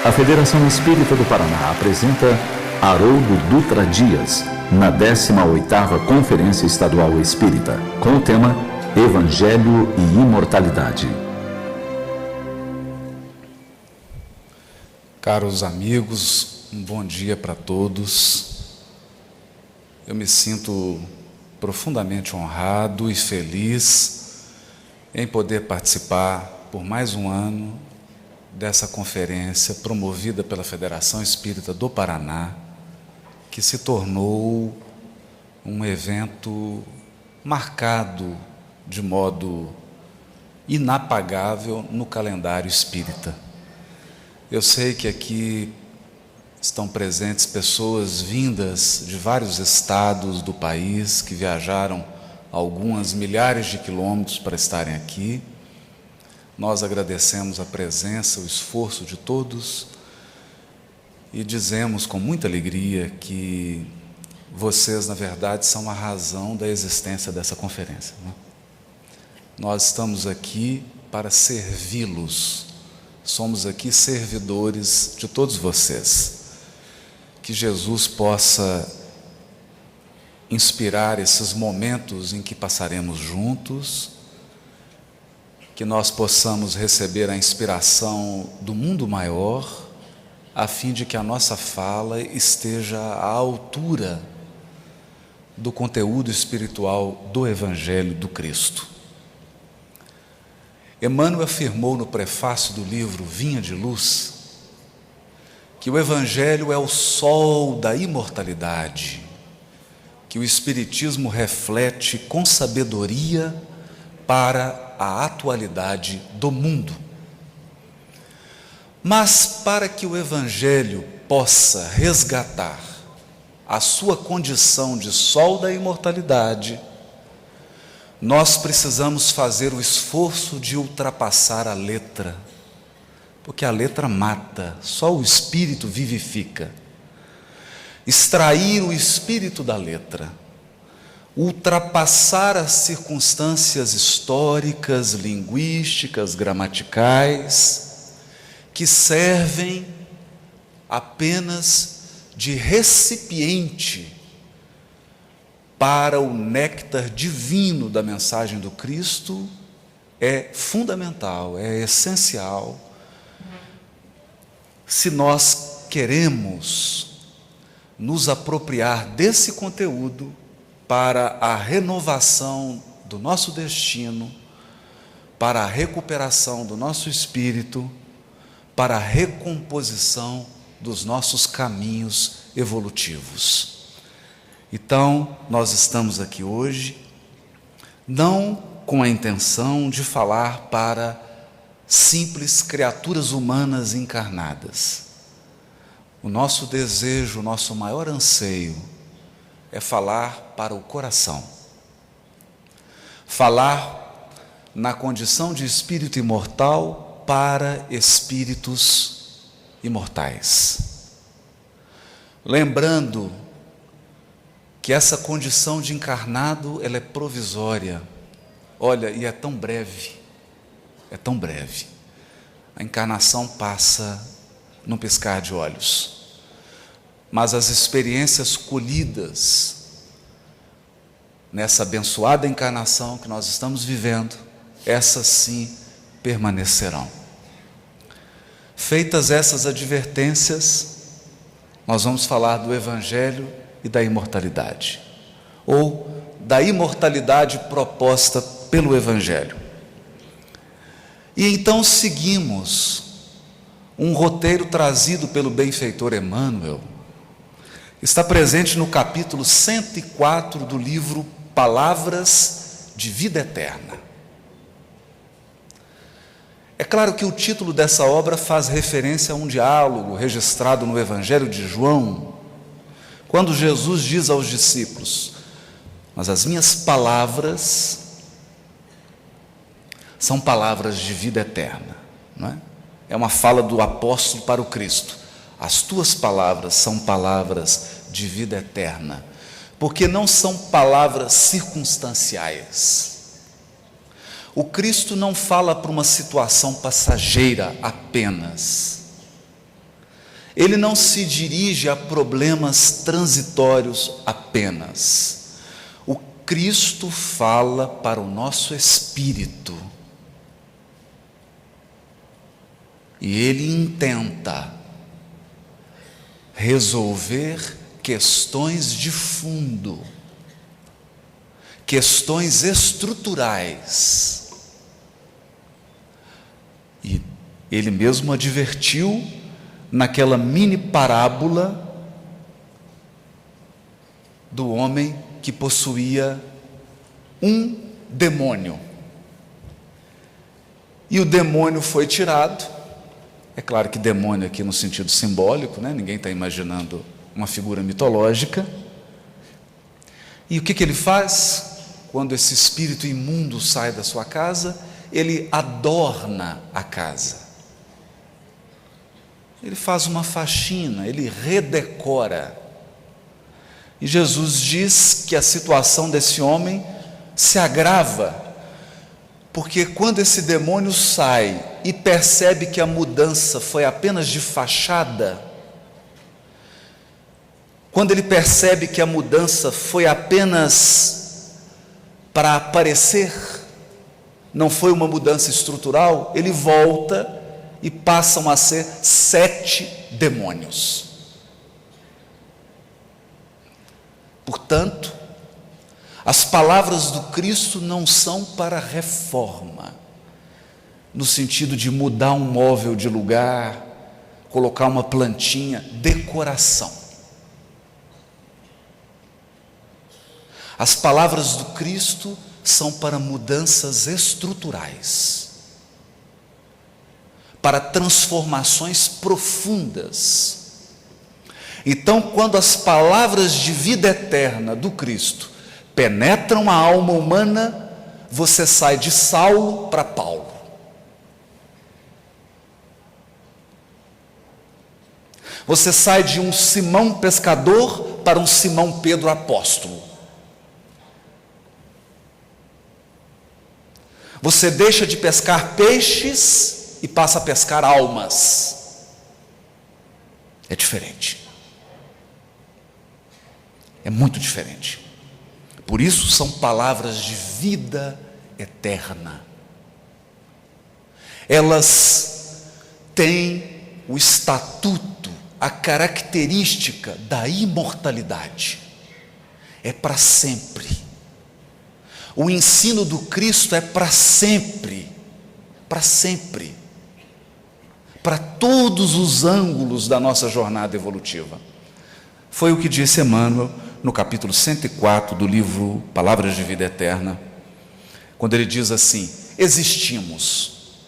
A Federação Espírita do Paraná apresenta Haroldo Dutra Dias, na 18ª Conferência Estadual Espírita, com o tema Evangelho e Imortalidade. Caros amigos, um bom dia para todos. Eu me sinto profundamente honrado e feliz em poder participar por mais um ano dessa conferência promovida pela Federação Espírita do Paraná, que se tornou um evento marcado de modo inapagável no calendário espírita. Eu sei que aqui estão presentes pessoas vindas de vários estados do país, que viajaram algumas milhares de quilômetros para estarem aqui. Nós agradecemos a presença, o esforço de todos e dizemos com muita alegria que vocês, na verdade, são a razão da existência dessa conferência, né? Nós estamos aqui para servi-los, somos aqui servidores de todos vocês. Que Jesus possa inspirar esses momentos em que passaremos juntos, que nós possamos receber a inspiração do mundo maior, a fim de que a nossa fala esteja à altura do conteúdo espiritual do Evangelho do Cristo. Emmanuel afirmou no prefácio do livro Vinha de Luz que o Evangelho é o sol da imortalidade, que o Espiritismo reflete com sabedoria para a atualidade do mundo. Mas para que o Evangelho possa resgatar a sua condição de sol da imortalidade, nós precisamos fazer o esforço de ultrapassar a letra, porque a letra mata, só o Espírito vivifica. Extrair o Espírito da letra, ultrapassar as circunstâncias históricas, linguísticas, gramaticais, que servem apenas de recipiente para o néctar divino da mensagem do Cristo, é fundamental, é essencial, se nós queremos nos apropriar desse conteúdo para a renovação do nosso destino, para a recuperação do nosso espírito, para a recomposição dos nossos caminhos evolutivos. Então, nós estamos aqui hoje, não com a intenção de falar para simples criaturas humanas encarnadas. O nosso desejo, o nosso maior anseio é falar para o coração, falar na condição de espírito imortal para espíritos imortais. Lembrando que essa condição de encarnado, ela é provisória. Olha, e é tão breve, é tão breve. A encarnação passa num piscar de olhos. Mas as experiências colhidas nessa abençoada encarnação que nós estamos vivendo, essas sim permanecerão. Feitas essas advertências, nós vamos falar do Evangelho e da imortalidade, ou da imortalidade proposta pelo Evangelho. E então seguimos um roteiro trazido pelo benfeitor Emmanuel. Está presente no capítulo 104 do livro Palavras de Vida Eterna. É claro que o título dessa obra faz referência a um diálogo registrado no Evangelho de João, quando Jesus diz aos discípulos: mas as minhas palavras são palavras de vida eterna, não é? É uma fala do apóstolo para o Cristo. As tuas palavras são palavras de vida eterna, porque não são palavras circunstanciais. O Cristo não fala para uma situação passageira apenas. ele não se dirige a problemas transitórios apenas. O Cristo fala para o nosso espírito. E ele intenta resolver questões de fundo, questões estruturais. E ele mesmo advertiu naquela mini parábola do homem que possuía um demônio. E o demônio foi tirado. É claro que demônio aqui no sentido simbólico, né? Ninguém está imaginando uma figura mitológica. E o que ele faz? Quando esse espírito imundo sai da sua casa, ele adorna a casa. Ele faz uma faxina, ele redecora. E Jesus diz que a situação desse homem se agrava, porque quando esse demônio sai e percebe que a mudança foi apenas de fachada, quando ele percebe que a mudança foi apenas para aparecer, não foi uma mudança estrutural, ele volta e passam a ser 7 demônios. Portanto, as palavras do Cristo não são para reforma, no sentido de mudar um móvel de lugar, colocar uma plantinha, decoração. As palavras do Cristo são para mudanças estruturais, para transformações profundas. Então, quando as palavras de vida eterna do Cristo penetram a alma humana, você sai de Saulo para Paulo. Você sai de um Simão pescador para um Simão Pedro apóstolo. Você deixa de pescar peixes e passa a pescar almas. É diferente. É muito diferente. Por isso são palavras de vida eterna. Elas têm o estatuto, a característica da imortalidade. É para sempre. O ensino do Cristo é para sempre. Para sempre. Para todos os ângulos da nossa jornada evolutiva. Foi o que disse Emmanuel no capítulo 104 do livro Palavras de Vida Eterna, quando ele diz assim: existimos.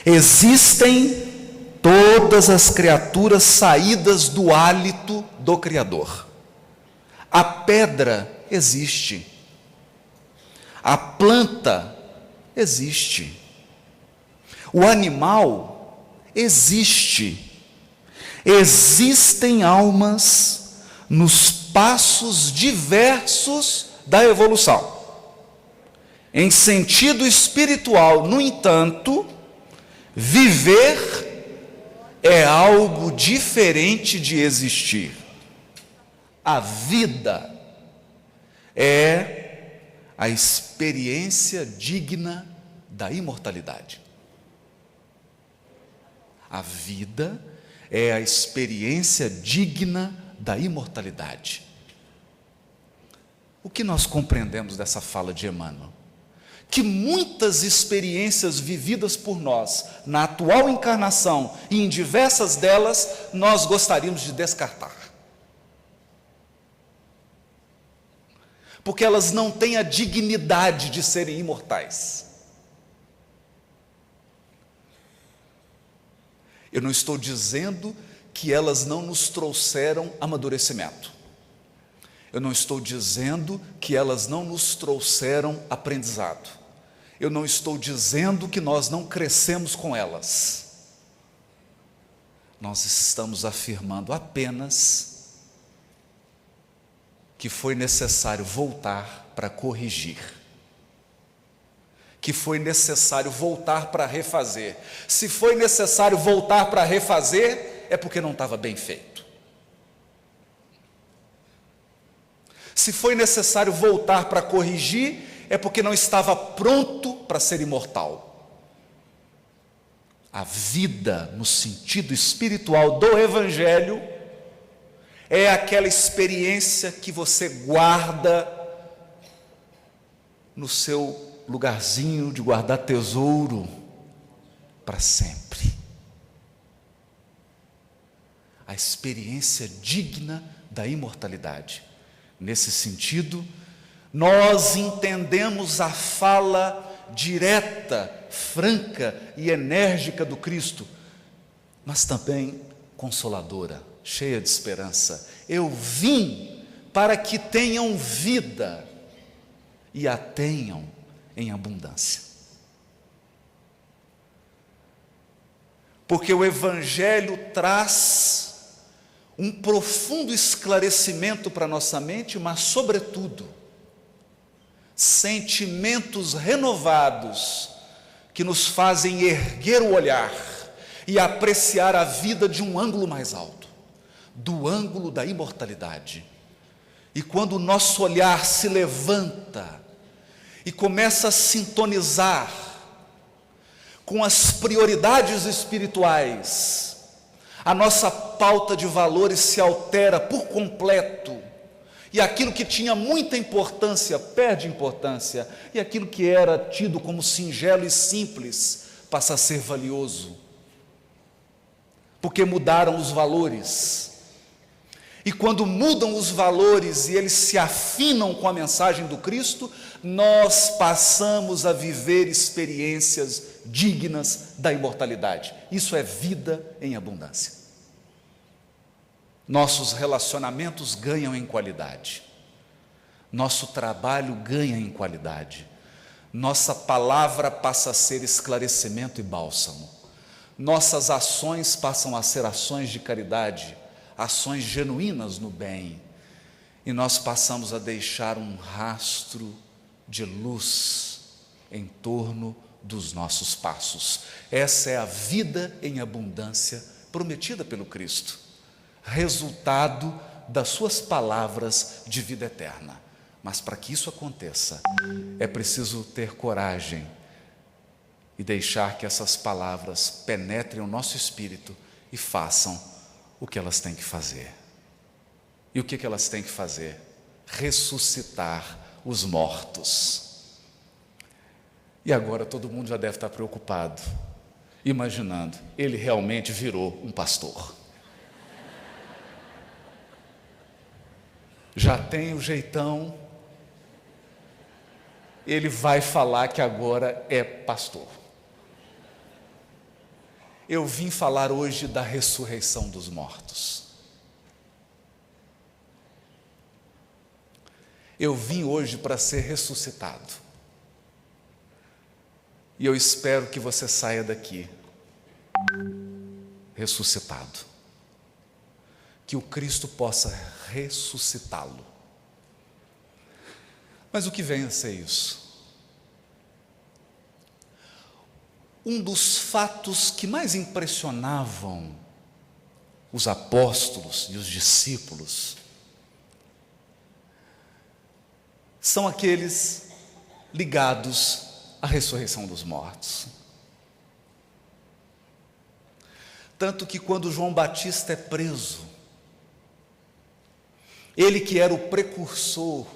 Existem todas as criaturas saídas do hálito do Criador. A pedra existe. A planta existe. O animal existe. Existem almas nos passos diversos da evolução. Em sentido espiritual, no entanto, viver é algo diferente de existir. A vida é a experiência digna da imortalidade. A vida é a experiência digna da imortalidade. O que nós compreendemos dessa fala de Emmanuel? Que muitas experiências vividas por nós, na atual encarnação e em diversas delas, nós gostaríamos de descartar. Porque elas não têm a dignidade de serem imortais. Eu não estou dizendo que elas não nos trouxeram amadurecimento. Eu não estou dizendo que elas não nos trouxeram aprendizado. Eu não estou dizendo que nós não crescemos com elas. Nós estamos afirmando apenas que foi necessário voltar para corrigir. que foi necessário voltar para refazer. Se foi necessário voltar para refazer, é porque não estava bem feito. Se foi necessário voltar para corrigir, é porque não estava pronto para ser imortal. A vida, no sentido espiritual do Evangelho, é aquela experiência que você guarda no seu lugarzinho de guardar tesouro para sempre. A experiência digna da imortalidade. Nesse sentido, nós entendemos a fala direta, franca e enérgica do Cristo, mas também consoladora, cheia de esperança. Eu vim para que tenham vida e a tenham em abundância. Porque o Evangelho traz um profundo esclarecimento para a nossa mente, mas, sobretudo, sentimentos renovados que nos fazem erguer o olhar e apreciar a vida de um ângulo mais alto, do ângulo da imortalidade. E quando o nosso olhar se levanta e começa a sintonizar com as prioridades espirituais, a nossa pauta de valores se altera por completo, e aquilo que tinha muita importância perde importância, e aquilo que era tido como singelo e simples passa a ser valioso, porque mudaram os valores. E quando mudam os valores e eles se afinam com a mensagem do Cristo, nós passamos a viver experiências dignas da imortalidade. Isso é vida em abundância. Nossos relacionamentos ganham em qualidade. Nosso trabalho ganha em qualidade. Nossa palavra passa a ser esclarecimento e bálsamo. Nossas ações passam a ser ações de caridade, ações genuínas no bem, e nós passamos a deixar um rastro de luz em torno dos nossos passos. Essa é a vida em abundância prometida pelo Cristo, resultado das suas palavras de vida eterna. Mas para que isso aconteça, é preciso ter coragem e deixar que essas palavras penetrem o nosso espírito e façam o que elas têm que fazer. E o que elas têm que fazer? Ressuscitar os mortos. E agora todo mundo já deve estar preocupado, imaginando, ele realmente virou um pastor. Já tem o jeitão, ele vai falar que agora é pastor. Eu vim falar hoje da ressurreição dos mortos. Eu vim hoje para ser ressuscitado. E eu espero que você saia daqui ressuscitado. Que o Cristo possa ressuscitá-lo. Mas o que vem a ser isso? Um dos fatos que mais impressionavam os apóstolos e os discípulos são aqueles ligados à ressurreição dos mortos. Tanto que quando João Batista é preso, ele que era o precursor,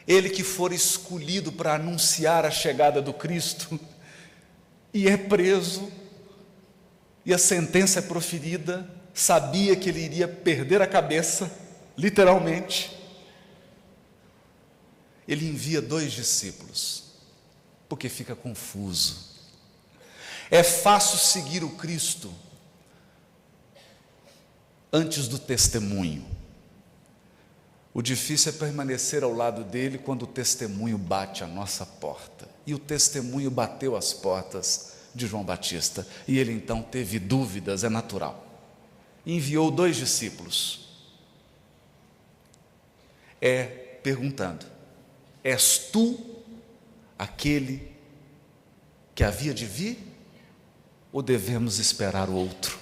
ele que fora escolhido para anunciar a chegada do Cristo, e é preso, e a sentença é proferida, sabia que ele iria perder a cabeça, literalmente. Ele envia 2 discípulos, porque fica confuso. É fácil seguir o Cristo antes do testemunho. O difícil é permanecer ao lado dele quando o testemunho bate à nossa porta. E o testemunho bateu às portas de João Batista, e ele então teve dúvidas, é natural. Enviou 2 discípulos, perguntando: és tu aquele que havia de vir, ou devemos esperar o outro?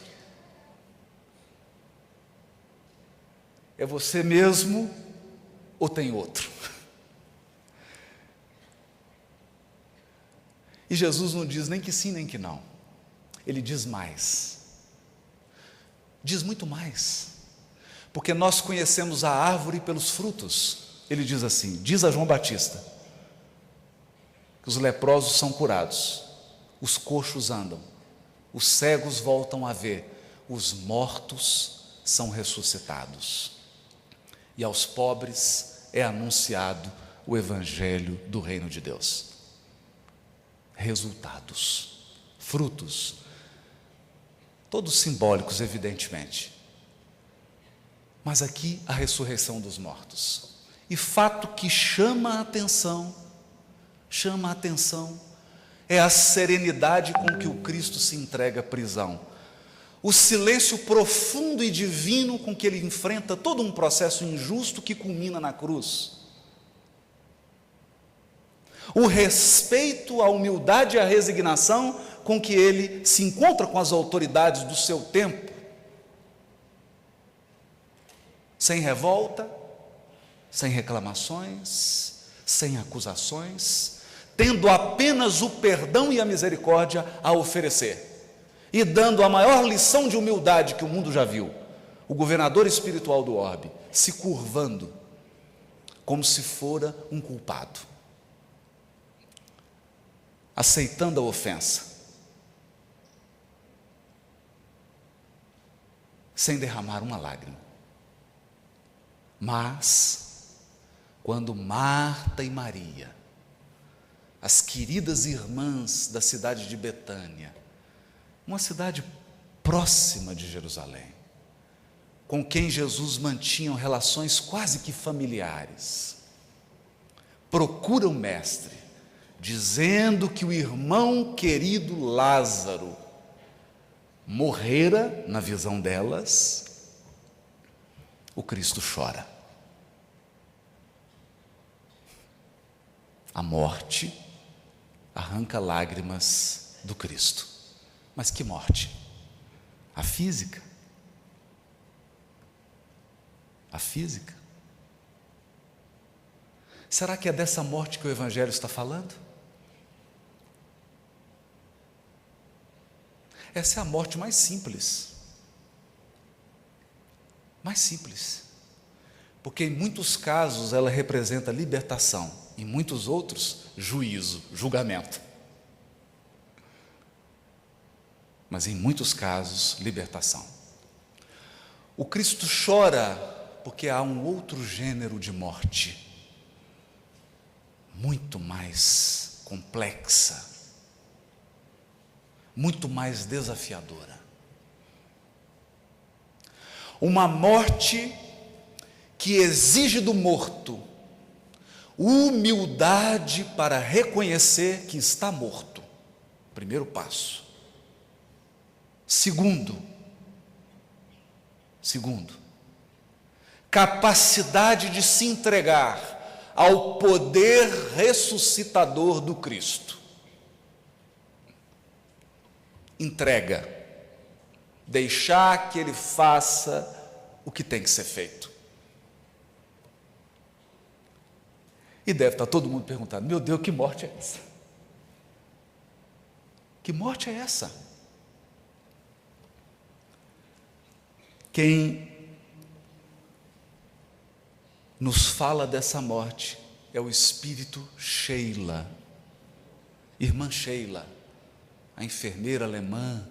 É você mesmo ou tem outro? E Jesus não diz nem que sim, nem que não. Ele diz mais. Diz muito mais. Porque nós conhecemos a árvore pelos frutos. Ele diz assim, diz a João Batista, que os leprosos são curados, os coxos andam, os cegos voltam a ver, os mortos são ressuscitados. E aos pobres é anunciado o evangelho do reino de Deus. Resultados, frutos, todos simbólicos, evidentemente. Mas aqui a ressurreição dos mortos. E fato que chama a atenção, é a serenidade com que o Cristo se entrega à prisão. O silêncio profundo e divino com que ele enfrenta todo um processo injusto que culmina na cruz. O respeito, a humildade e a resignação com que ele se encontra com as autoridades do seu tempo, sem revolta, sem reclamações, sem acusações, tendo apenas o perdão e a misericórdia a oferecer, e dando a maior lição de humildade que o mundo já viu, o governador espiritual do orbe, se curvando, como se fora um culpado, aceitando a ofensa, sem derramar uma lágrima. Mas, quando Marta e Maria, as queridas irmãs da cidade de Betânia, uma cidade próxima de Jerusalém, com quem Jesus mantinha relações quase que familiares, procura o mestre, dizendo que o irmão querido Lázaro morrera, na visão delas, o Cristo chora. A morte arranca lágrimas do Cristo. Mas que morte? A física? A física? Será que é dessa morte que o Evangelho está falando? Essa é a morte mais simples. Mais simples. Porque em muitos casos ela representa libertação, em muitos outros, juízo, julgamento. Mas em muitos casos, libertação. O Cristo chora porque há um outro gênero de morte, muito mais complexa, muito mais desafiadora. Uma morte que exige do morto humildade para reconhecer que está morto. Primeiro passo. Segundo, capacidade de se entregar ao poder ressuscitador do Cristo. Entrega, deixar que ele faça o que tem que ser feito. E deve estar todo mundo perguntando: meu Deus, que morte é essa? Que morte é essa? Quem nos fala dessa morte é o espírito Sheila, irmã Sheila, a enfermeira alemã,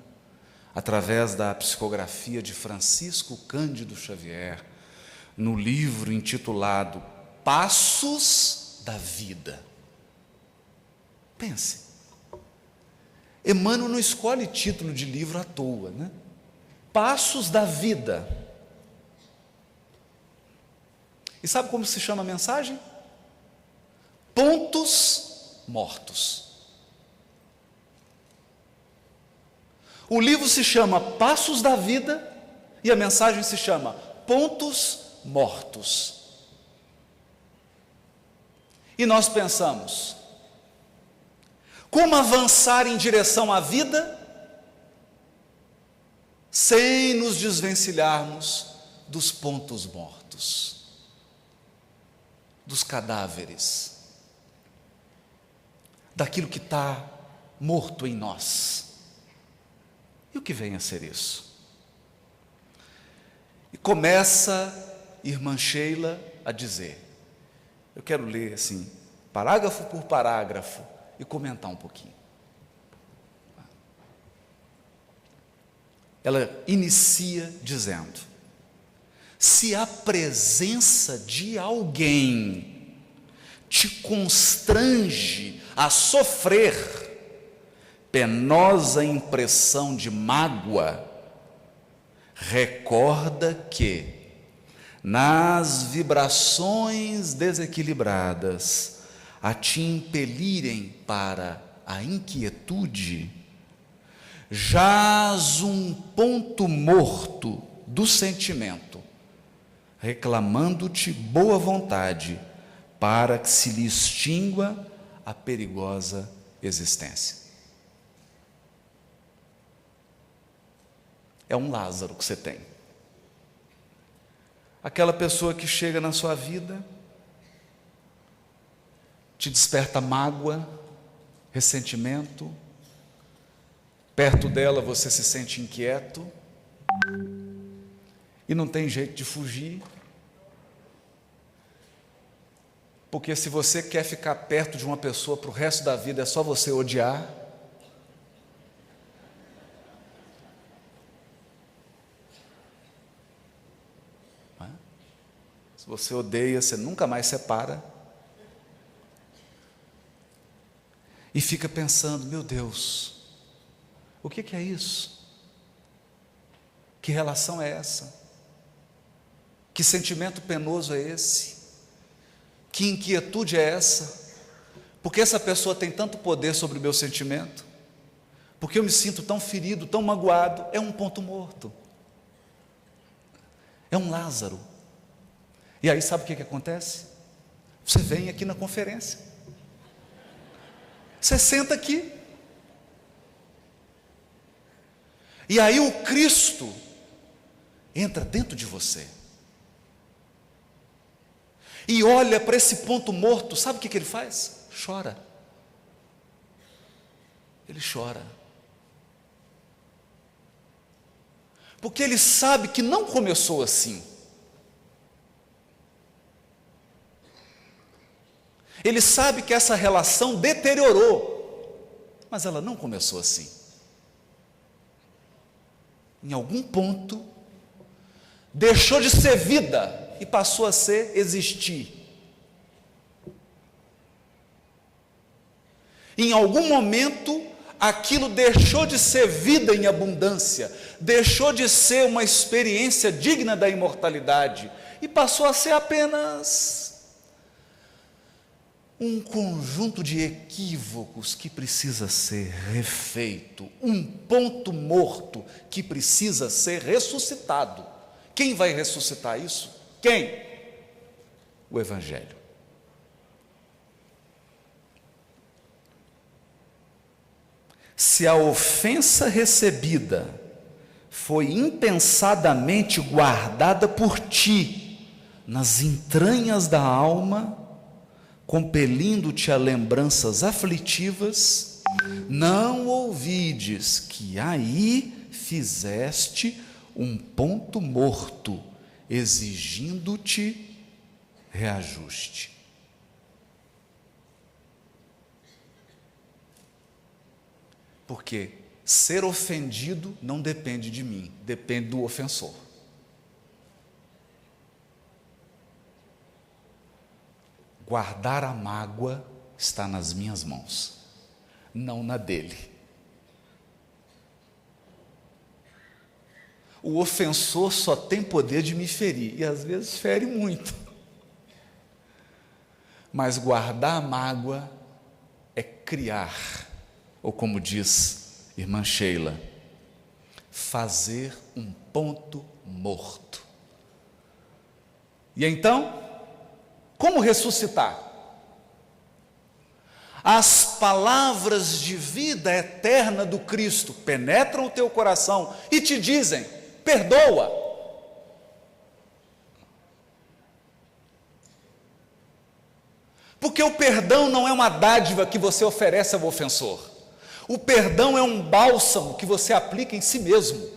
através da psicografia de Francisco Cândido Xavier, no livro intitulado Passos da Vida. Pense, Emmanuel não escolhe título de livro à toa, né? Passos da Vida. E sabe como se chama a mensagem? Pontos mortos. O livro se chama Passos da Vida e a mensagem se chama Pontos Mortos. E nós pensamos, Como avançar em direção à vida sem nos desvencilharmos dos pontos mortos, dos cadáveres, daquilo que está morto em nós. E o que vem a ser isso? E começa irmã Sheila a dizer, eu quero ler assim, parágrafo por parágrafo, e comentar um pouquinho. Ela inicia dizendo: se a presença de alguém te constrange a sofrer penosa impressão de mágoa, recorda que, nas vibrações desequilibradas, a te impelirem para a inquietude, jaz um ponto morto do sentimento, reclamando-te boa vontade, para que se lhe extingua a perigosa existência. É um Lázaro que você tem. Aquela pessoa que chega na sua vida, te desperta mágoa, ressentimento, perto dela você se sente inquieto, e não tem jeito de fugir, porque se você quer ficar perto de uma pessoa para o resto da vida, é só você odiar. Se você odeia, você nunca mais separa. E fica pensando, meu Deus, o que é isso? Que relação é essa? Que sentimento penoso é esse? Que inquietude é essa? Por que essa pessoa tem tanto poder sobre o meu sentimento? Porque eu me sinto tão ferido, tão magoado? É um ponto morto. É um Lázaro. E aí sabe o que acontece? Você vem aqui na conferência. Você senta aqui. E aí o Cristo entra dentro de você. E olha para esse ponto morto, sabe o que ele faz? Chora. Ele chora. Porque ele sabe que não começou assim. Ele sabe que essa relação deteriorou, mas ela não começou assim. Em algum ponto, deixou de ser vida e passou a ser existir. Em algum momento, aquilo deixou de ser vida em abundância, deixou de ser uma experiência digna da imortalidade e passou a ser apenas um conjunto de equívocos que precisa ser refeito, um ponto morto que precisa ser ressuscitado. Quem vai ressuscitar isso? Quem? O Evangelho. Se a ofensa recebida foi impensadamente guardada por ti nas entranhas da alma, compelindo-te a lembranças aflitivas, não ouvides que aí fizeste um ponto morto, exigindo-te reajuste. Porque ser ofendido não depende de mim, depende do ofensor. Guardar a mágoa está nas minhas mãos, não na dele. O ofensor só tem poder de me ferir, e às vezes fere muito. Mas guardar a mágoa é criar, ou como diz irmã Sheila, fazer um ponto morto. E então, como ressuscitar? As palavras de vida eterna do Cristo penetram o teu coração e te dizem: perdoa. Porque o perdão não é uma dádiva que você oferece ao ofensor. O perdão é um bálsamo que você aplica em si mesmo.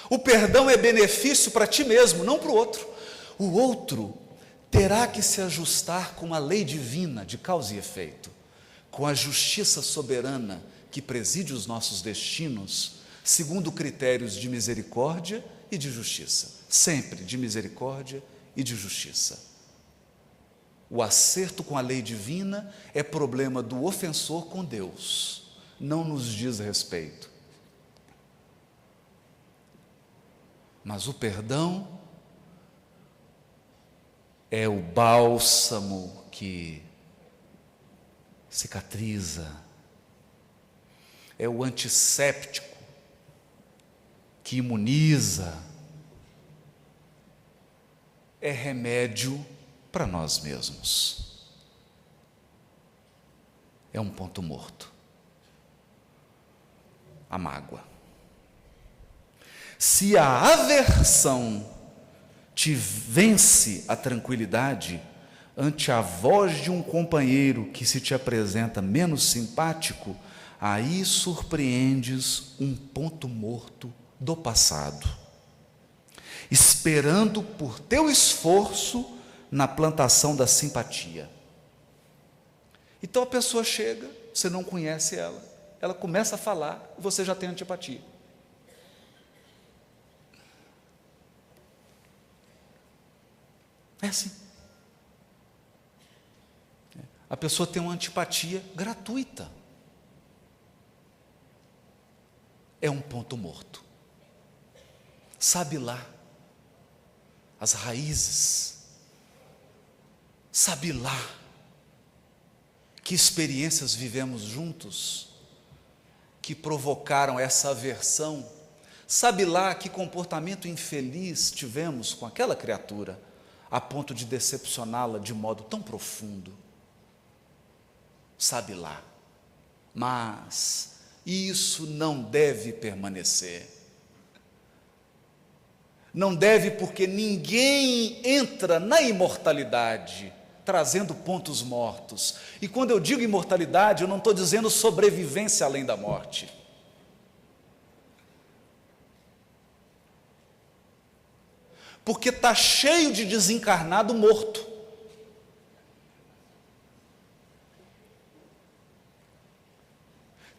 O perdão é benefício para ti mesmo, não para o outro. O outro terá que se ajustar com a lei divina de causa e efeito, com a justiça soberana que preside os nossos destinos, segundo critérios de misericórdia e de justiça, sempre de misericórdia e de justiça. O acerto com a lei divina é problema do ofensor com Deus, não nos diz respeito. Mas o perdão é o bálsamo que cicatriza, é o antisséptico que imuniza, é remédio para nós mesmos. É um ponto morto. A mágoa. Se a aversão te vence a tranquilidade ante a voz de um companheiro que se te apresenta menos simpático, aí surpreendes um ponto morto do passado, esperando por teu esforço na plantação da simpatia. Então a pessoa chega, você não conhece ela começa a falar e você já tem antipatia. É assim. A pessoa tem uma antipatia gratuita. É um ponto morto. Sabe lá as raízes, sabe lá que experiências vivemos juntos que provocaram essa aversão, sabe lá que comportamento infeliz tivemos com aquela criatura a ponto de decepcioná-la de modo tão profundo. Sabe lá, mas isso não deve permanecer. Não deve, porque ninguém entra na imortalidade trazendo pontos mortos. E quando eu digo imortalidade, eu não estou dizendo sobrevivência além da morte. Porque está cheio de desencarnado morto.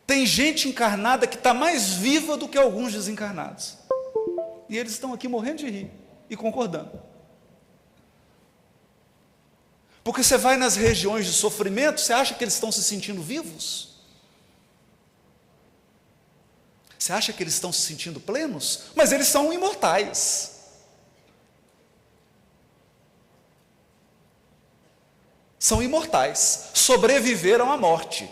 Tem gente encarnada que está mais viva do que alguns desencarnados. E eles estão aqui morrendo de rir e concordando. Porque você vai nas regiões de sofrimento, você acha que eles estão se sentindo vivos? Você acha que eles estão se sentindo plenos? Mas eles são imortais. São imortais, sobreviveram à morte.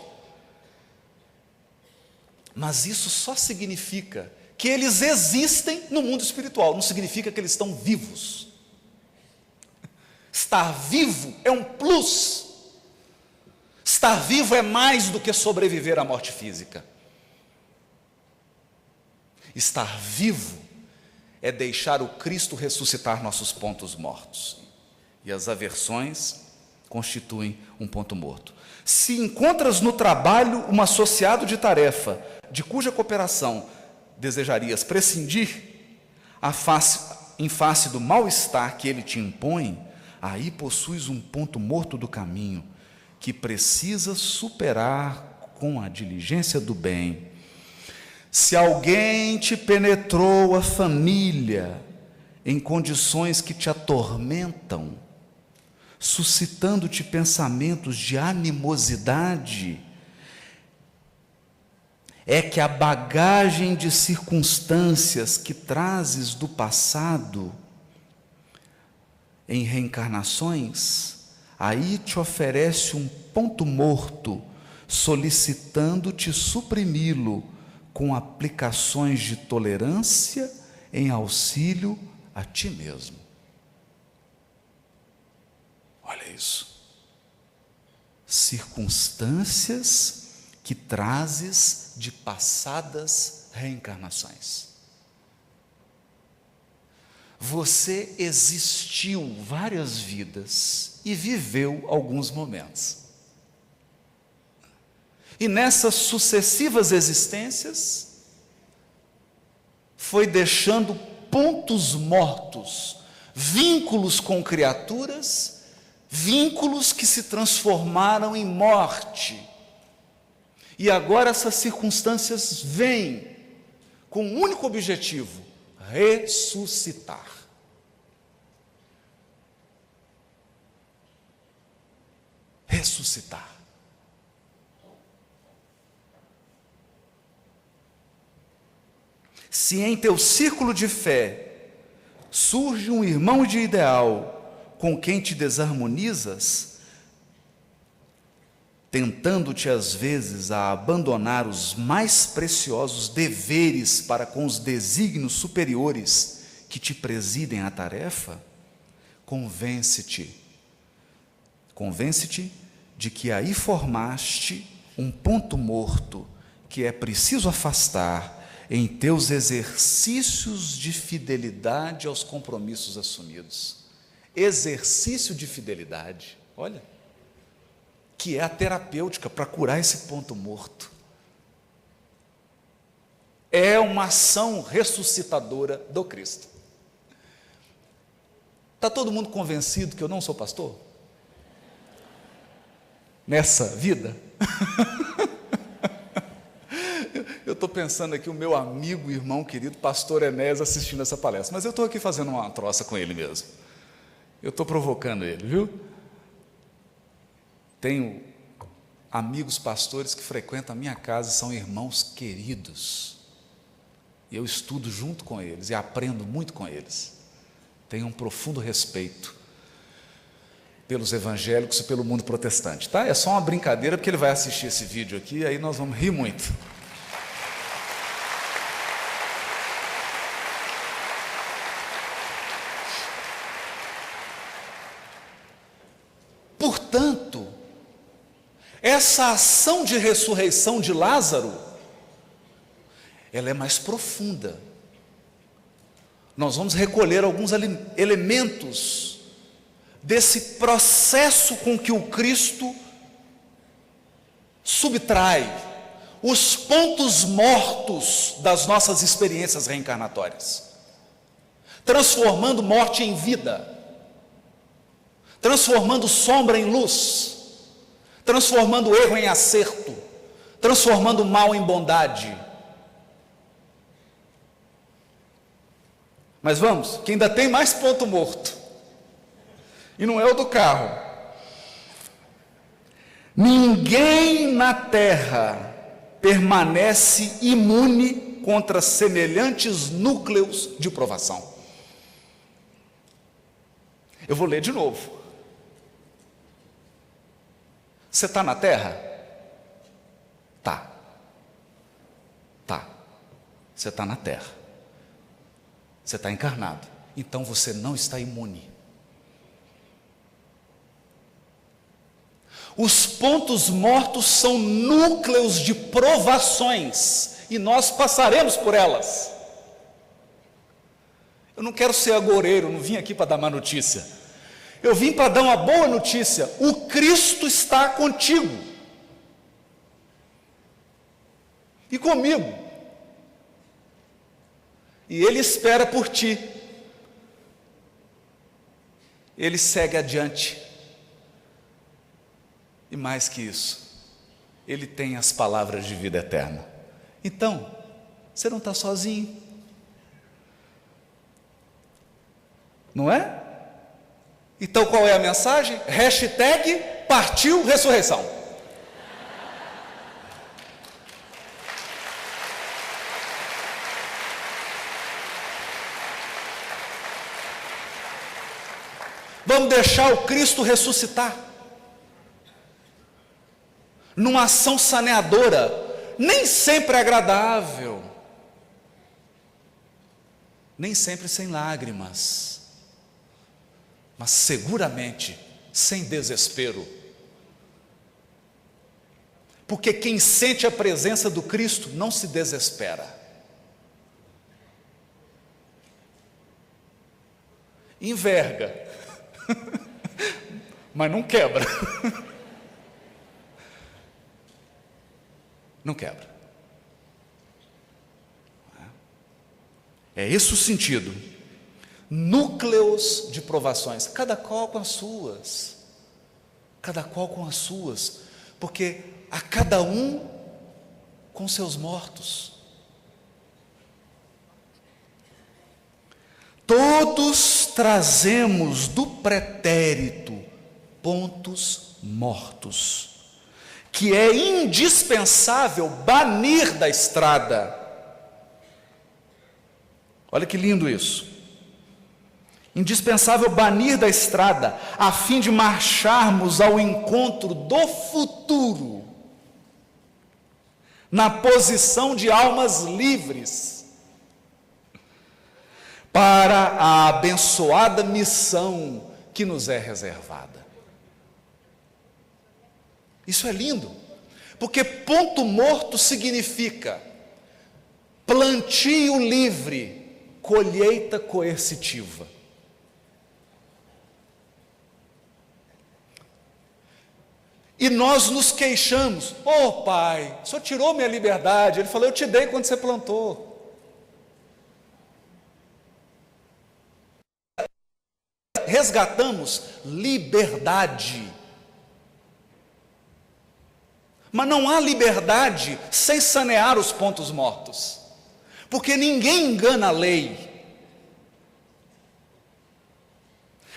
Mas isso só significa que eles existem no mundo espiritual, não significa que eles estão vivos. Estar vivo é um plus. Estar vivo é mais do que sobreviver à morte física. Estar vivo é deixar o Cristo ressuscitar nossos pontos mortos. E as aversões constituem um ponto morto. Se encontras no trabalho um associado de tarefa, de cuja cooperação desejarias prescindir, em face do mal-estar que ele te impõe, aí possuis um ponto morto do caminho, que precisa superar com a diligência do bem. Se alguém te penetrou a família em condições que te atormentam, suscitando-te pensamentos de animosidade, é que a bagagem de circunstâncias que trazes do passado, em reencarnações, aí te oferece um ponto morto, solicitando-te suprimi-lo com aplicações de tolerância em auxílio a ti mesmo. Olha isso. Circunstâncias que trazes de passadas reencarnações. Você existiu várias vidas e viveu alguns momentos. E nessas sucessivas existências, foi deixando pontos mortos, vínculos com criaturas, vínculos que se transformaram em morte. E agora essas circunstâncias vêm com um único objetivo: ressuscitar. Ressuscitar. Se em teu círculo de fé surge um irmão de ideal com quem te desarmonizas, tentando-te às vezes a abandonar os mais preciosos deveres para com os desígnios superiores que te presidem a tarefa, convence-te de que aí formaste um ponto morto que é preciso afastar em teus exercícios de fidelidade aos compromissos assumidos. Exercício de fidelidade, olha, que é a terapêutica para curar esse ponto morto. É uma ação ressuscitadora do Cristo. Está todo mundo convencido que eu não sou pastor? Nessa vida? Eu estou pensando aqui o meu amigo, irmão querido, pastor Enés, assistindo essa palestra, mas eu estou aqui fazendo uma troça com ele mesmo. Eu estou provocando ele, viu? Tenho amigos pastores que frequentam a minha casa e são irmãos queridos. E eu estudo junto com eles e aprendo muito com eles. Tenho um profundo respeito pelos evangélicos e pelo mundo protestante, tá? É só uma brincadeira, porque ele vai assistir esse vídeo aqui e aí nós vamos rir muito. Portanto, essa ação de ressurreição de Lázaro, ela é mais profunda. Nós vamos recolher alguns elementos desse processo com que o Cristo subtrai os pontos mortos das nossas experiências reencarnatórias, transformando morte em vida, transformando sombra em luz, transformando erro em acerto, transformando mal em bondade. Mas vamos, que ainda tem mais ponto morto, e não é o do carro. Ninguém na terra permanece imune contra semelhantes núcleos de provação. Eu vou ler de novo. Você está na terra? Tá. Você está na terra. Você está encarnado. Então você não está imune. Os pontos mortos são núcleos de provações e nós passaremos por elas. Eu não quero ser agoureiro, não vim aqui para dar má notícia. Eu vim para dar uma boa notícia: o Cristo está contigo e comigo, e Ele espera por ti. Ele segue adiante, e mais que isso, Ele tem as palavras de vida eterna. Então, você não está sozinho, não é? Então qual é a mensagem? Hashtag partiu ressurreição. Vamos deixar o Cristo ressuscitar, numa ação saneadora, nem sempre agradável, nem sempre sem lágrimas, mas seguramente sem desespero. Porque quem sente a presença do Cristo não se desespera. Enverga, mas não quebra. Não quebra. É esse o sentido. Núcleos de provações, cada qual com as suas. Cada qual com as suas. Porque a cada um com seus mortos. Todos trazemos do pretérito pontos mortos, que é indispensável banir da estrada. Olha que lindo isso. Indispensável banir da estrada, a fim de marcharmos ao encontro do futuro, na posição de almas livres, para a abençoada missão que nos é reservada. Isso é lindo, porque ponto morto significa plantio livre, colheita coercitiva. E nós nos queixamos: oh pai, o senhor tirou minha liberdade. Ele falou: eu te dei quando você plantou. Resgatamos liberdade. Mas não há liberdade sem sanear os pontos mortos, porque ninguém engana a lei,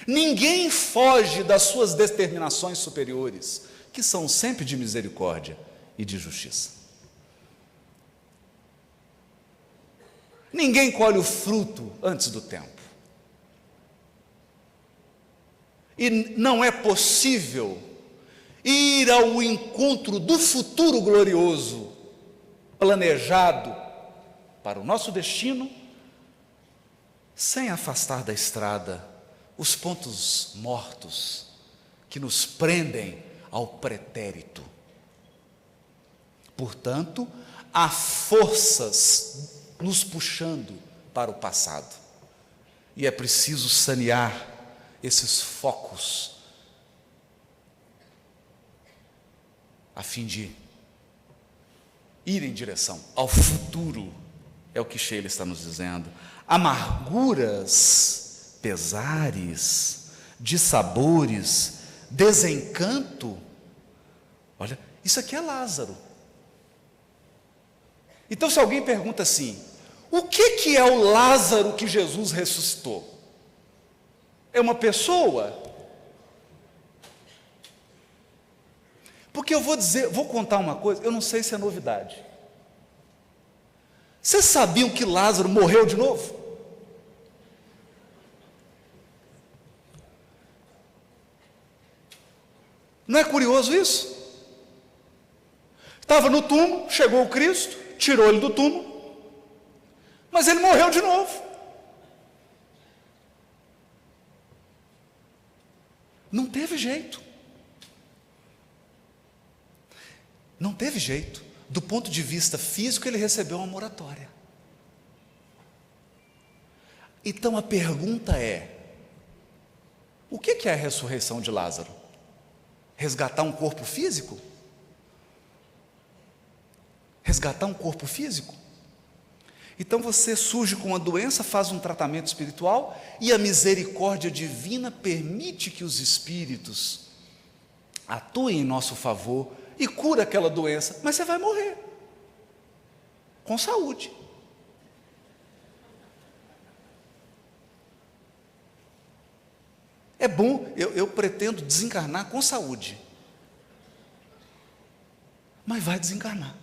ninguém foge das suas determinações superiores, que são sempre de misericórdia e de justiça. Ninguém colhe o fruto antes do tempo. E não é possível ir ao encontro do futuro glorioso, planejado para o nosso destino, sem afastar da estrada os pontos mortos que nos prendem ao pretérito. Portanto, há forças nos puxando para o passado, e é preciso sanear esses focos, a fim de ir em direção ao futuro. É o que Sheila está nos dizendo. Amarguras, pesares, dissabores, desencanto. Olha, isso aqui é Lázaro. Então, se alguém pergunta assim: o que é o Lázaro que Jesus ressuscitou? É uma pessoa? Porque eu vou contar uma coisa, eu não sei se é novidade. Vocês sabiam que Lázaro morreu de novo? Não é curioso isso? Estava no túmulo, chegou o Cristo, tirou ele do túmulo, mas ele morreu de novo. Não teve jeito. Não teve jeito. Do ponto de vista físico, ele recebeu uma moratória. Então a pergunta é: o que é a ressurreição de Lázaro? Resgatar um corpo físico? Resgatar um corpo físico? Então você surge com uma doença, faz um tratamento espiritual, e a misericórdia divina permite que os espíritos atuem em nosso favor e cura aquela doença, mas você vai morrer com saúde. É bom, eu pretendo desencarnar com saúde, mas vai desencarnar.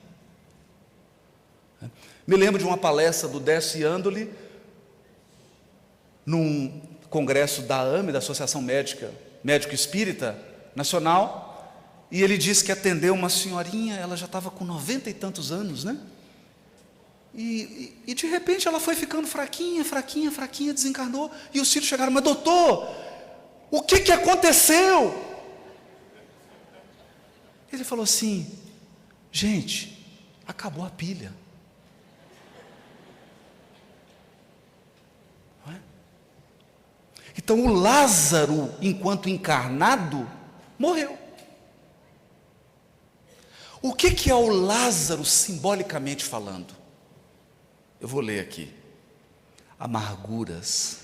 Me lembro de uma palestra do Décio Andoli, num congresso da AME, da Associação Médico Espírita Nacional, e ele disse que atendeu uma senhorinha, ela já estava com 90 e tantos anos, né? E de repente ela foi ficando fraquinha, desencarnou, e os filhos chegaram: mas doutor, O que aconteceu? Ele falou assim: gente, acabou a pilha. Não é? Então o Lázaro, enquanto encarnado, morreu. O que é o Lázaro simbolicamente falando? Eu vou ler aqui. Amarguras,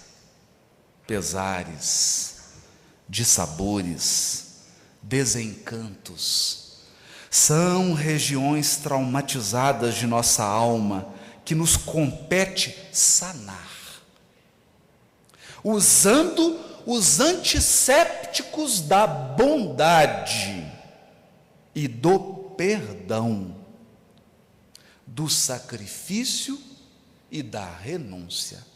pesares, dissabores, desencantos, são regiões traumatizadas de nossa alma que nos compete sanar, usando os antissépticos da bondade e do perdão, do sacrifício e da renúncia.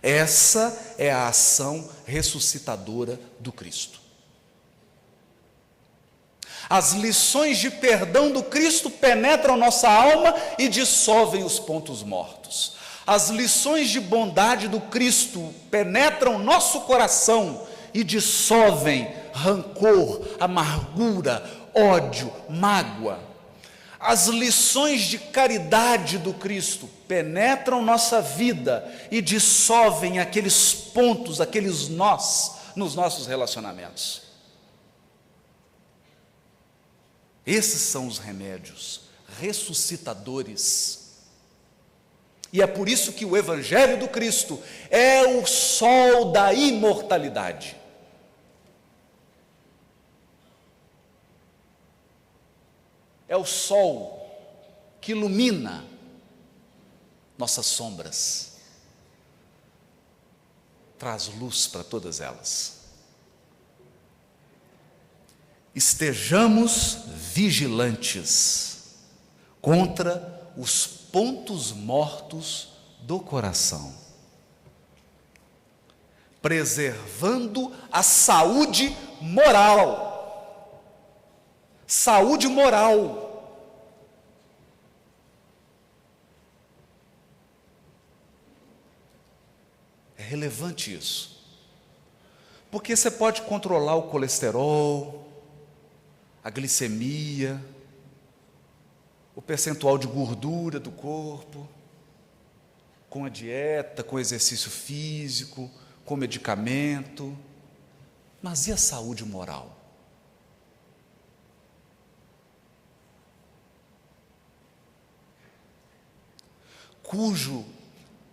Essa é a ação ressuscitadora do Cristo. As lições de perdão do Cristo penetram nossa alma e dissolvem os pontos mortos. As lições de bondade do Cristo penetram nosso coração e dissolvem rancor, amargura, ódio, mágoa. As lições de caridade do Cristo penetram nossa vida e dissolvem aqueles pontos, aqueles nós nos nossos relacionamentos. Esses são os remédios ressuscitadores. E é por isso que o Evangelho do Cristo é o sol da imortalidade. É o sol que ilumina nossas sombras, traz luz para todas elas. Estejamos vigilantes contra os pontos mortos do coração, preservando a saúde moral. Saúde moral. É relevante isso. Porque você pode controlar o colesterol, a glicemia, o percentual de gordura do corpo, com a dieta, com exercício físico, com medicamento. Mas e a saúde moral?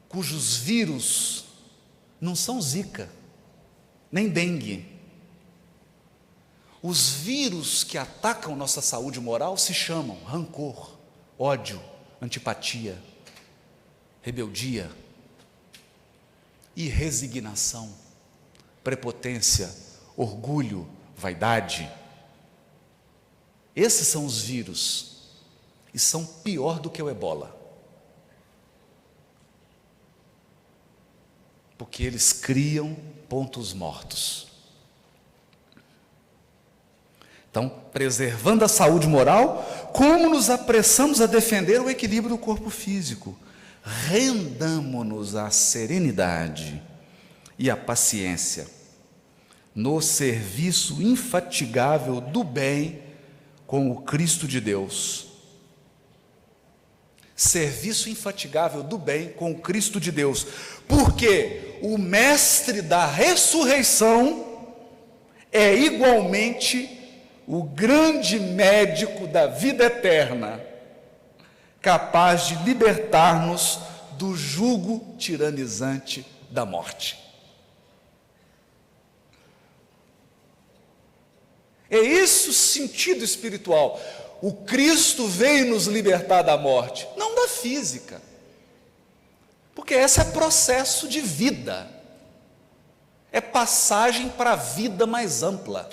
Cujos vírus não são zika, nem dengue. Os vírus que atacam nossa saúde moral se chamam rancor, ódio, antipatia, rebeldia e resignação, prepotência, orgulho, vaidade. Esses são os vírus e são pior do que o ebola. Porque eles criam pontos mortos. Então, preservando a saúde moral, como nos apressamos a defender o equilíbrio do corpo físico? Rendamo-nos à serenidade e à paciência, no serviço infatigável do bem com o Cristo de Deus. Serviço infatigável do bem com o Cristo de Deus, porque o mestre da ressurreição é igualmente o grande médico da vida eterna, capaz de libertar-nos do jugo tiranizante da morte. É esse o sentido espiritual. O Cristo veio nos libertar da morte, não da física, porque esse é processo de vida, é passagem para a vida mais ampla.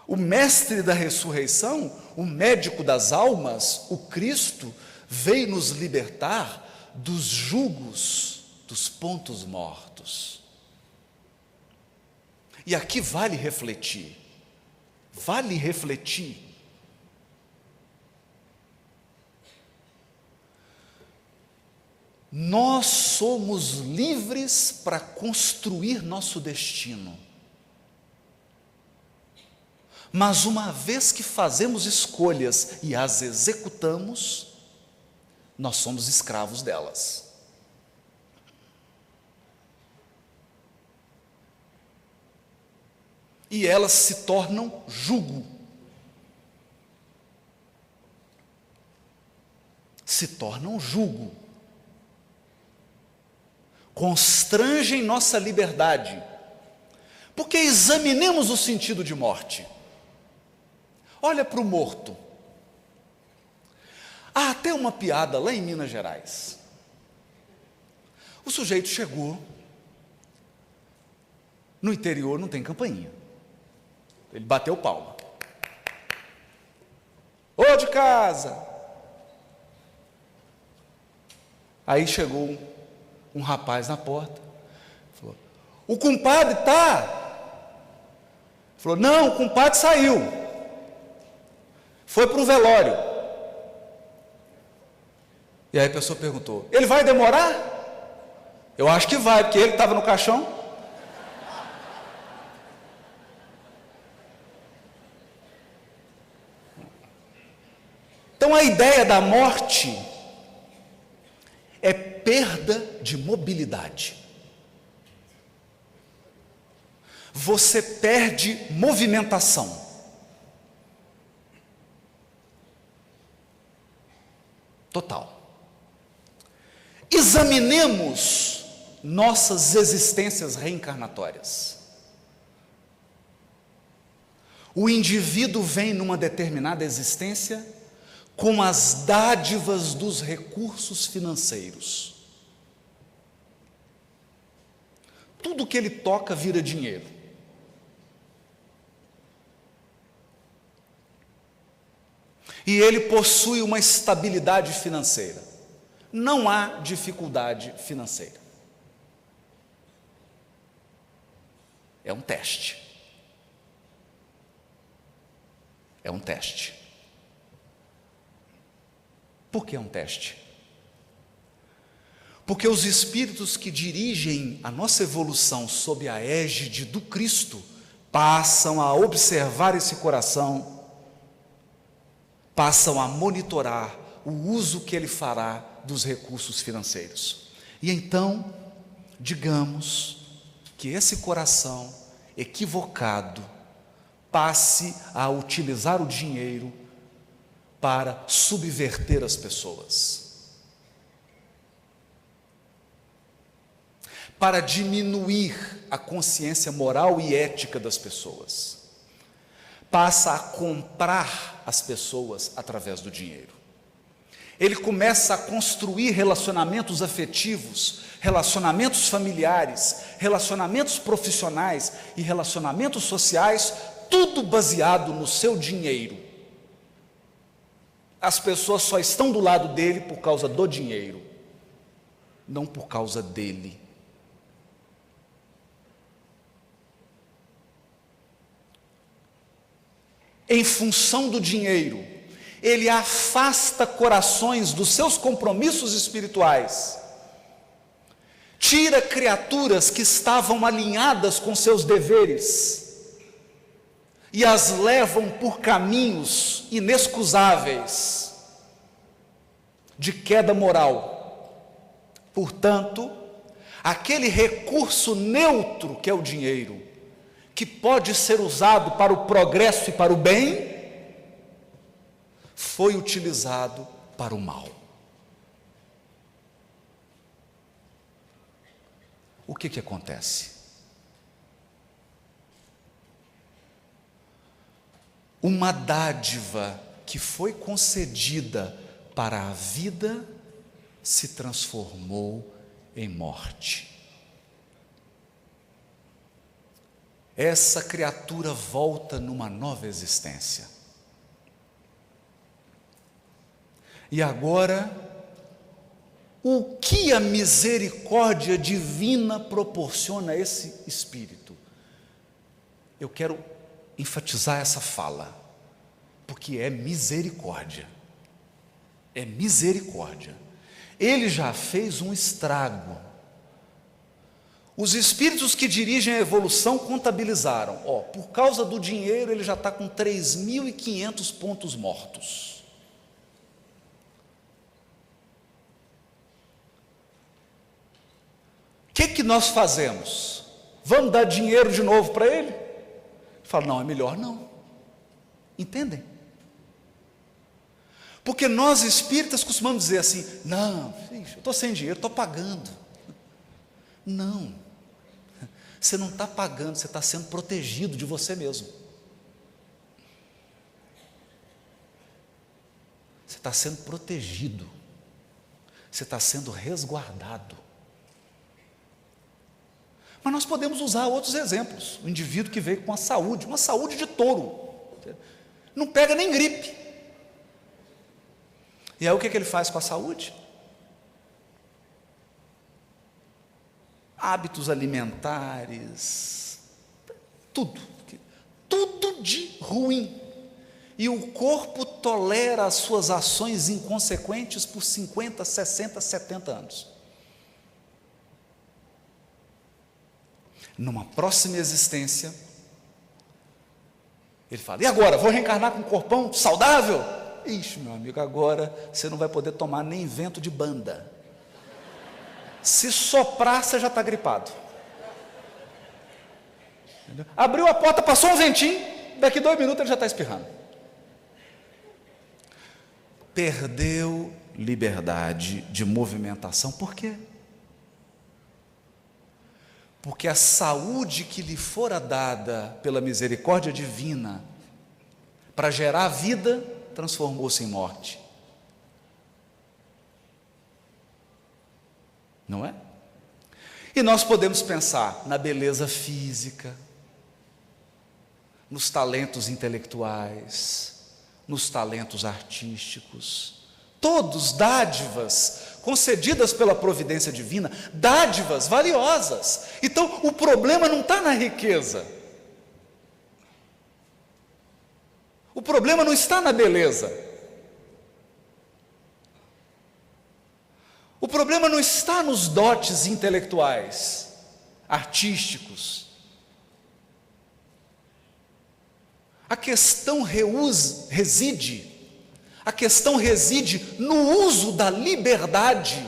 O mestre da ressurreição, o médico das almas, o Cristo, veio nos libertar dos jugos, dos pontos mortos. E aqui vale refletir. Vale refletir. Nós somos livres para construir nosso destino. Mas uma vez que fazemos escolhas e as executamos, nós somos escravos delas. E elas se tornam jugo. Se tornam jugo. Constrangem nossa liberdade. Porque examinemos o sentido de morte. Olha para o morto. Há até uma piada lá em Minas Gerais. O sujeito chegou, no interior não tem campainha. Ele bateu palma. Ô de casa! Aí chegou um rapaz na porta. Falou, o compadre tá? Falou, não, o compadre saiu. Foi para um velório. E aí a pessoa perguntou, ele vai demorar? Eu acho que vai, porque ele estava no caixão. Então a ideia da morte é perda de mobilidade. Você perde movimentação. Total. Examinemos nossas existências reencarnatórias. O indivíduo vem numa determinada existência com as dádivas dos recursos financeiros. Tudo que ele toca vira dinheiro. E ele possui uma estabilidade financeira. Não há dificuldade financeira. É um teste. É um teste. Por que é um teste? Porque os espíritos que dirigem a nossa evolução sob a égide do Cristo passam a observar esse coração, passam a monitorar o uso que ele fará dos recursos financeiros. E então, digamos que esse coração equivocado passe a utilizar o dinheiro para subverter as pessoas, para diminuir a consciência moral e ética das pessoas, passa a comprar as pessoas através do dinheiro. Ele começa a construir relacionamentos afetivos, relacionamentos familiares, relacionamentos profissionais e relacionamentos sociais, tudo baseado no seu dinheiro. As pessoas só estão do lado dele por causa do dinheiro, não por causa dele. Em função do dinheiro, ele afasta corações dos seus compromissos espirituais, tira criaturas que estavam alinhadas com seus deveres e as levam por caminhos inexcusáveis de queda moral. Portanto, aquele recurso neutro que é o dinheiro, que pode ser usado para o progresso e para o bem, foi utilizado para o mal. O que acontece? Uma dádiva que foi concedida para a vida se transformou em morte. Essa criatura volta numa nova existência. E agora, o que a misericórdia divina proporciona a esse espírito? Eu quero enfatizar essa fala, porque é misericórdia. É misericórdia. ele já fez um estrago. Os espíritos que dirigem a evolução contabilizaram, por causa do dinheiro ele já está com 3.500 pontos mortos. O que nós fazemos? Vamos dar dinheiro de novo para ele? Fala, não, é melhor não. Entendem? Porque nós espíritas costumamos dizer assim, não, eu estou sem dinheiro, estou pagando. Não, você não está pagando, você está sendo protegido de você mesmo. Você está sendo protegido, você está sendo resguardado. Mas nós podemos usar outros exemplos. O indivíduo que veio com uma saúde de touro, não pega nem gripe. E aí o que ele faz com a saúde? Hábitos alimentares, tudo de ruim. E o corpo tolera as suas ações inconsequentes por 50, 60, 70 anos. Numa próxima existência, ele fala, e agora? Vou reencarnar com um corpão saudável? Ixi, meu amigo, agora você não vai poder tomar nem vento de banda. Se soprar, você já está gripado. Entendeu? Abriu a porta, passou um ventinho, daqui 2 minutos ele já está espirrando. Perdeu liberdade de movimentação. Por quê? Porque a saúde que lhe fora dada pela misericórdia divina para gerar vida, transformou-se em morte. Não é? E nós podemos pensar na beleza física, nos talentos intelectuais, nos talentos artísticos, todos dádivas concedidas pela providência divina, dádivas valiosas. Então o problema não está na riqueza, o problema não está na beleza, o problema não está nos dotes intelectuais, artísticos. A questão reside no uso da liberdade.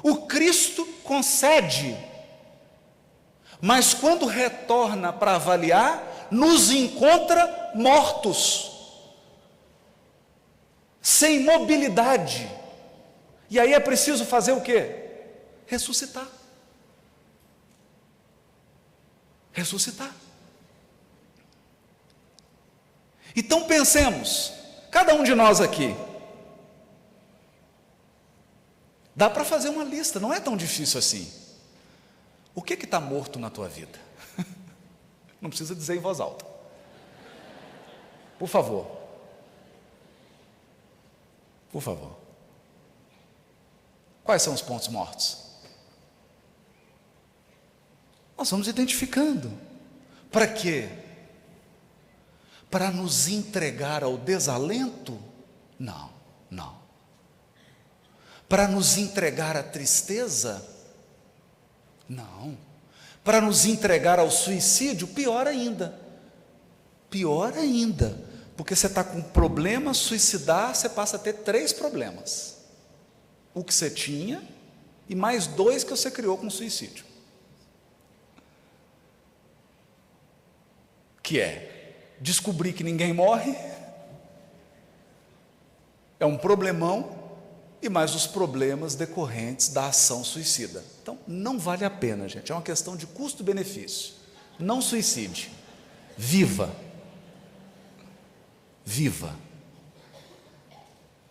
O Cristo concede, mas quando retorna para avaliar, nos encontra mortos, sem mobilidade. E aí é preciso fazer o quê? Ressuscitar. Ressuscitar. Então pensemos, cada um de nós aqui, dá para fazer uma lista, não é tão difícil assim. O que está morto na tua vida? Não precisa dizer em voz alta. Por favor. Por favor. Quais são os pontos mortos? Nós vamos identificando. Para quê? Para nos entregar ao desalento? Não, não. Para nos entregar à tristeza? Não. Para nos entregar ao suicídio? Pior ainda. Pior ainda. Porque você está com um problema, suicidar, você passa a ter 3 problemas. O que você tinha e mais 2 que você criou com suicídio. Que é descobrir que ninguém morre, é um problemão, e mais os problemas decorrentes da ação suicida. Então, não vale a pena, gente, é uma questão de custo-benefício. Não suicide, viva. Viva.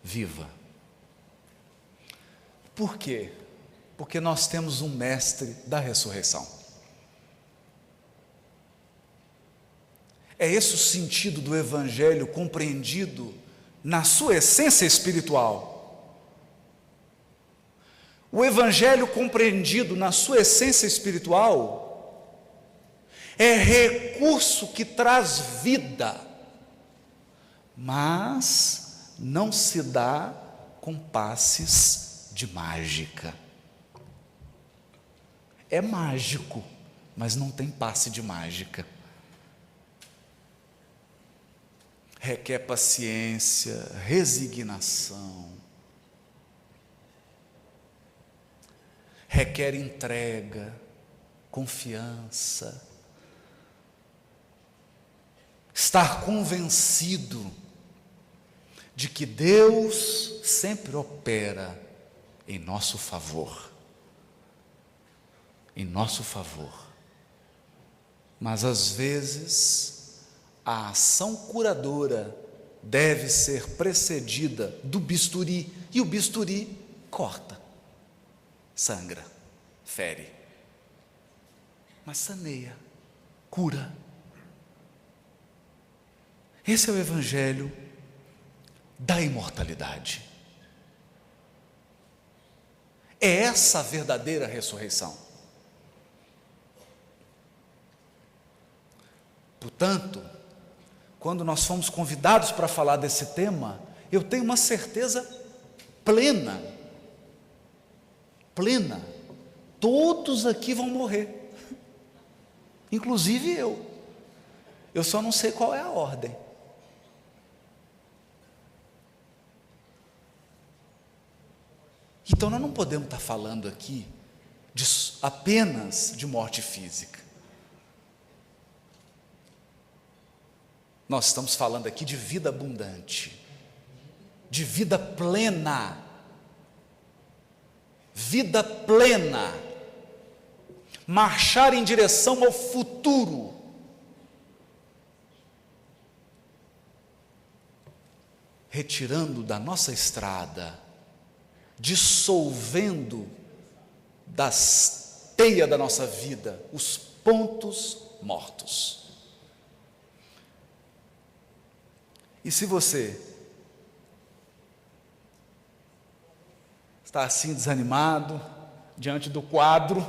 Viva. Por quê? Porque nós temos um mestre da ressurreição. É esse o sentido do Evangelho compreendido na sua essência espiritual. O Evangelho compreendido na sua essência espiritual é recurso que traz vida mas não se dá com passes de mágica. É mágico, mas não tem passe de mágica. Requer paciência, resignação, requer entrega, confiança, estar convencido de que Deus sempre opera em nosso favor. Em nosso favor. Mas às vezes a ação curadora deve ser precedida do bisturi, e o bisturi corta, sangra, fere, mas saneia, cura. Esse é o evangelho da imortalidade. É essa a verdadeira ressurreição. Portanto, quando nós fomos convidados para falar desse tema, eu tenho uma certeza plena, todos aqui vão morrer, inclusive eu só não sei qual é a ordem. Então nós não podemos estar falando aqui apenas de morte física. Nós estamos falando aqui de vida abundante, de vida plena. Vida plena. Marchar em direção ao futuro. Retirando da nossa estrada, dissolvendo das teias da nossa vida os pontos mortos. E se você está assim desanimado diante do quadro,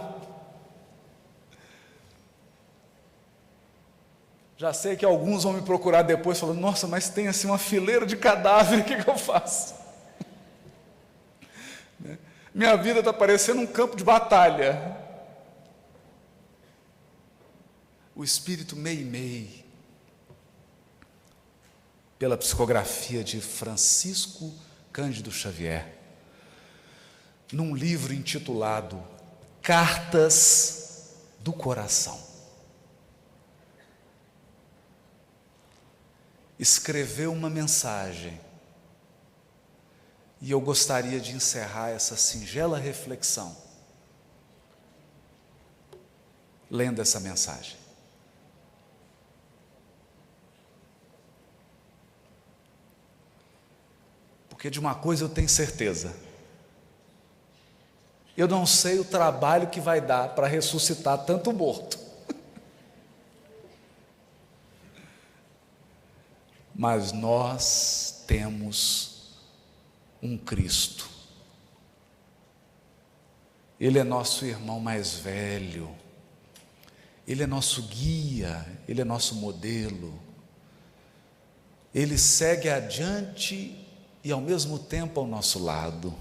já sei que alguns vão me procurar depois falando: nossa, mas tem assim uma fileira de cadáver, o que eu faço? Minha vida está parecendo um campo de batalha. O espírito Meimei, pela psicografia de Francisco Cândido Xavier, num livro intitulado Cartas do Coração, escreveu uma mensagem, e eu gostaria de encerrar essa singela reflexão lendo essa mensagem. Porque de uma coisa eu tenho certeza: eu não sei o trabalho que vai dar para ressuscitar tanto morto. Mas nós temos um Cristo. Ele é nosso irmão mais velho, Ele é nosso guia, Ele é nosso modelo. Ele segue adiante e ao mesmo tempo ao nosso lado.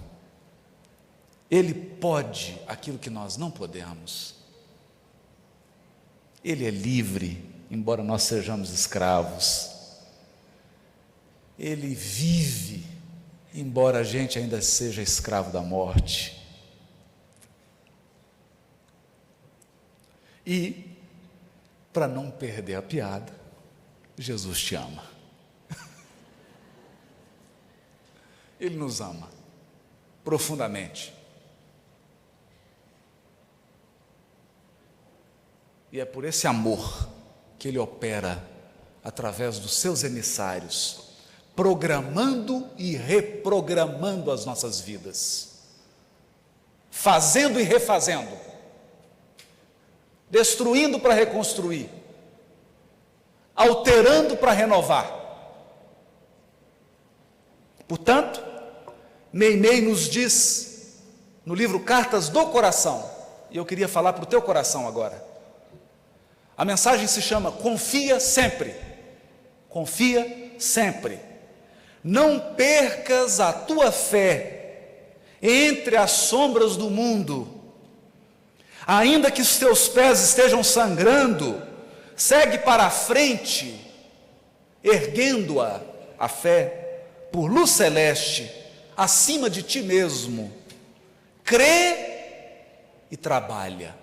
Ele pode aquilo que nós não podemos. Ele é livre, embora nós sejamos escravos. Ele vive, embora a gente ainda seja escravo da morte. E, para não perder a piada, Jesus te ama. Ele nos ama profundamente. E é por esse amor que Ele opera através dos seus emissários, programando e reprogramando as nossas vidas, fazendo e refazendo, destruindo para reconstruir, alterando para renovar. Portanto, Meimei nos diz no livro Cartas do Coração, e eu queria falar para o teu coração agora. A mensagem se chama Confia Sempre. Confia sempre. Não percas a tua fé entre as sombras do mundo. Ainda que os teus pés estejam sangrando, segue para a frente, erguendo a fé por luz celeste, acima de ti mesmo. Crê e trabalha.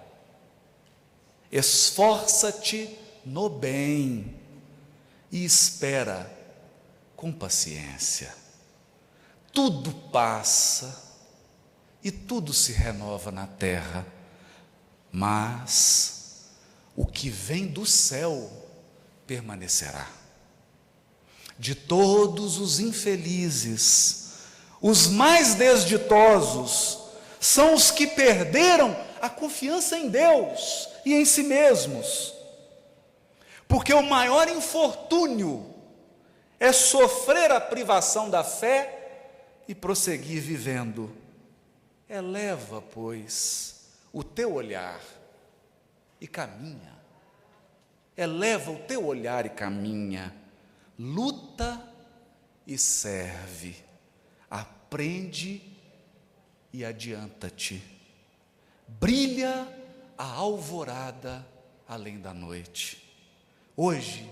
Esforça-te no bem e espera com paciência. Tudo passa e tudo se renova na terra, mas o que vem do céu permanecerá. De todos os infelizes, os mais desditosos são os que perderam a confiança em Deus e em si mesmos, porque o maior infortúnio é sofrer a privação da fé e prosseguir vivendo. Eleva, pois, o teu olhar e caminha. Eleva o teu olhar e caminha. Luta e serve. Aprende e adianta-te. Brilha a alvorada além da noite. Hoje,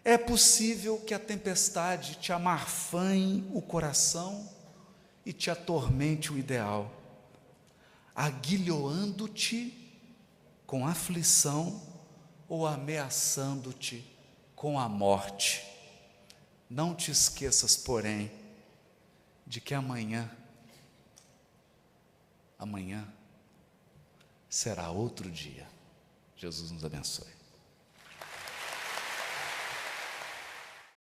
é possível que a tempestade te amarfanhe o coração e te atormente o ideal, aguilhoando-te com aflição ou ameaçando-te com a morte. Não te esqueças, porém, de que amanhã será outro dia. Jesus nos abençoe.